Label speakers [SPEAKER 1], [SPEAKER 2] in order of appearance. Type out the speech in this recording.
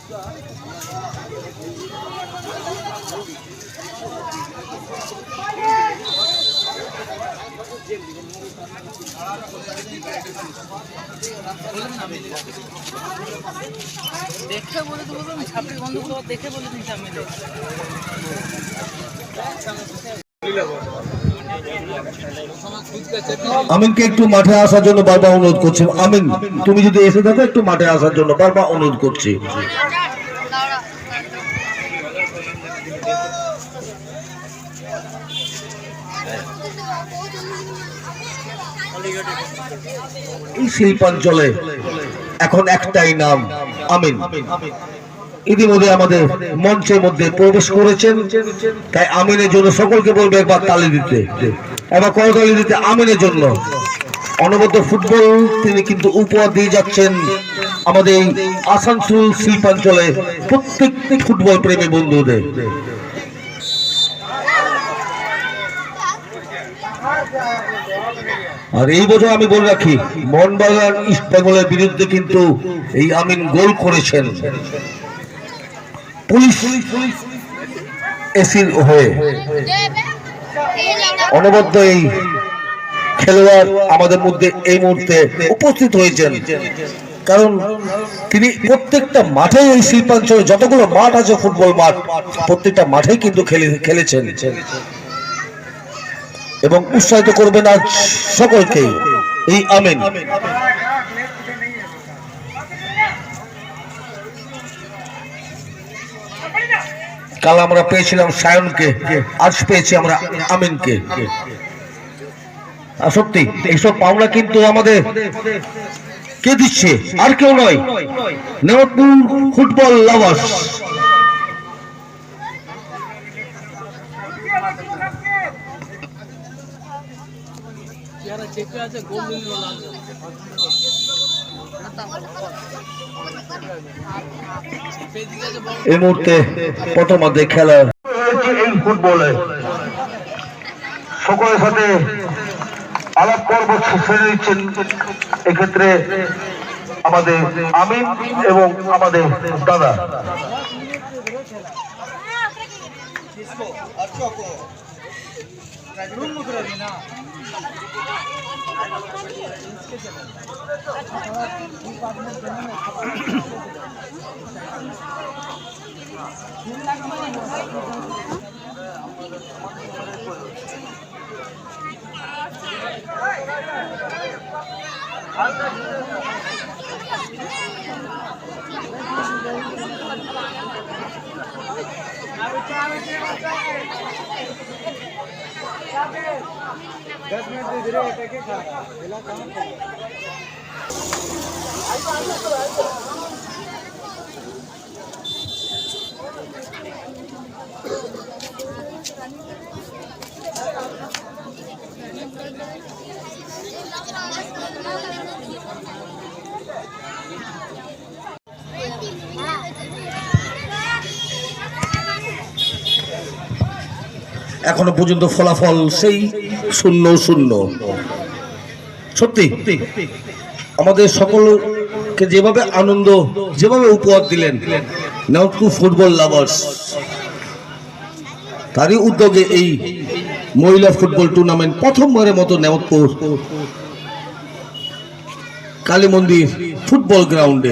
[SPEAKER 1] দেখে বলে দেবো, ছাপড়ি বন্ধুগুলো দেখে বলে দিন সামনে।
[SPEAKER 2] আমিনকে একটু মাঠে আসার জন্য বারবার অনুরোধ করছি। আমিন, তুমি যদি এসে থাকো একটু মাঠে আসার জন্য বারবার অনুরোধ করছি। এই শিল্পাঞ্চলে এখন একটাই নাম, আমিন। ইতিমধ্যে আমাদের মঞ্চের মধ্যে প্রবেশ করেছেন, তাই আমিনের জন্য সকলকে বলবে একবার তালি দিতে, একবার করতালি দিতে আমিনের জন্য। অনবদ্য ফুটবল তিনি কিন্তু উপহার দিয়ে যাচ্ছেন আমাদের আসানসোল শিল্পাঞ্চলে প্রত্যেকটি ফুটবল প্রেমী বন্ধুদের। আর এই বছর আমি বলে রাখি, মোহনবাগান ইস্ট বেঙ্গলের বিরুদ্ধে কিন্তু এই আমিন গোল করেছেন পুলিশ এসির হয়ে। অনবদ্য এই খেলোয়াড় আমাদের মধ্যে এই মুহূর্তে উপস্থিত হয়েছেন, কারণ তিনি প্রত্যেকটা মাঠে এই শিল্পাঞ্চলে যতগুলো মাঠ আছে ফুটবল মাঠ, প্রত্যেকটা মাঠেই কিন্তু খেলেছেন এবং উৎসাহিত করবেন আজ সকলকে এই আমিন। কাল আমরা পেয়েছিলাম সায়নকে, আজ পেয়েছি আমরা আমিনকে। সত্যি এইসব পাওনা কিন্তু আমাদের কে দিচ্ছে? আর কেউ নয়, নেওয়ারপুর ফুটবল লাভার্স। এই মুহূর্তে প্রথমার্ধে খেলা এই ফুটবলে সকলের সাথে আলাপ পর্ব ছেড়ে দিচ্ছেন এক্ষেত্রে আমাদের আমিন এবং আমাদের দাদা। এখনো পর্যন্ত ফলাফল সেই 0-0। সত্যি আমাদের সকলকে যেভাবে আনন্দ, যেভাবে উপহার দিলেন নেওয়ারপুর ফুটবল লাভার্স, তারই উদ্যোগে এই মহিলা ফুটবল টুর্নামেন্ট প্রথমবারের মতো নেওয়ারপুর কালী মন্দির ফুটবল গ্রাউন্ডে।